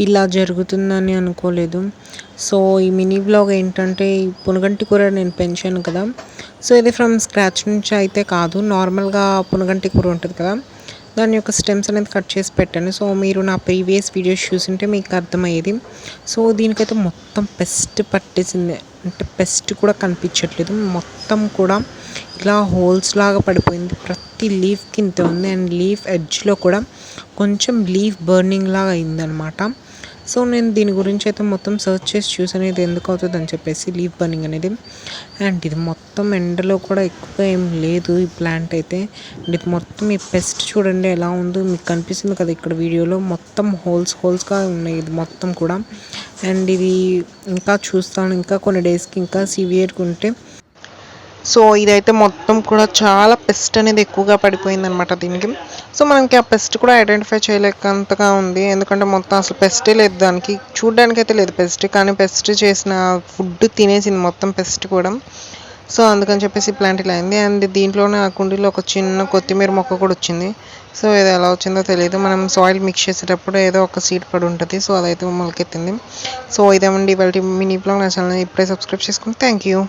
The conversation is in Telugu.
ఇలా జరుగుతుందని అనుకోలేదు. సో ఈ మినీ వ్లాగ్ ఏంటంటే ఈ పునగంటి కూర నేను పెంచాను కదా. సో ఇది ఫ్రమ్ స్క్రాచ్ నుంచి అయితే కాదు, నార్మల్గా పునగంటి కూర ఉంటుంది కదా, దాని యొక్క స్టెమ్స్ అనేది కట్ చేసి పెట్టాను. సో మీరు నా ప్రీవియస్ వీడియోస్ చూసింటే మీకు అర్థమయ్యేది. సో దీనికైతే మొత్తం పెస్ట్ పట్టేసింది, అంటే పెస్ట్ కూడా కనిపించట్లేదు, మొత్తం కూడా ఇలా హోల్స్ లాగా పడిపోయింది. ప్రతి లీఫ్కి ఇంత ఉంది అండ్ లీఫ్ ఎడ్జ్లో కూడా కొంచెం లీఫ్ బర్నింగ్ లాగా అయిందనమాట. సో నేను దీని గురించి అయితే మొత్తం సర్చ్ చేసి చూసాను ఇది ఎందుకు అవుతుంది అని చెప్పేసి, లీఫ్ బర్నింగ్ అనేది. అండ్ ఇది మొత్తం ఎండలో కూడా ఎక్కువగా ఏం లేదు ఈ ప్లాంట్ అయితే. అండ్ ఇది మొత్తం ఈ పెస్ట్ చూడండి ఎలా ఉందో, మీకు కనిపిస్తుంది కదా ఇక్కడ వీడియోలో, మొత్తం హోల్స్గా ఉన్నాయి ఇది మొత్తం కూడా. అండ్ ఇది ఇంకా చూస్తాను, ఇంకా కొన్ని డేస్కి ఇంకా సివియర్గా ఉంటే. సో ఇదైతే మొత్తం కూడా చాలా పెస్ట్ అనేది ఎక్కువగా పడిపోయింది అనమాట దీనికి. సో మనకి ఆ పెస్ట్ కూడా ఐడెంటిఫై చేయలేకంతగా ఉంది, ఎందుకంటే మొత్తం అసలు పెస్టే లేదు దానికి, చూడడానికి అయితే లేదు పెస్ట్, కానీ పెస్ట్ చేసిన ఫుడ్ తినేసింది మొత్తం పెస్ట్ కూడా. సో అందుకని చెప్పేసి ప్లాంట్ ఇలా అయింది. అండ్ దీంట్లోనే ఆ కుండీలో ఒక చిన్న కొత్తిమీర మొక్క కూడా వచ్చింది. సో ఇది ఎలా వచ్చిందో తెలియదు, మనం సాయిల్ మిక్స్ చేసేటప్పుడు ఏదో ఒక సీడ్ పడి ఉంటుంది, సో అదైతే మొలకెత్తింది. సో ఇదేమండి ఇవాళ మినీ బ్లాగ్. నా ఛానల్ ఇప్పుడే సబ్స్క్రైబ్ చేసుకుని థ్యాంక్ యూ.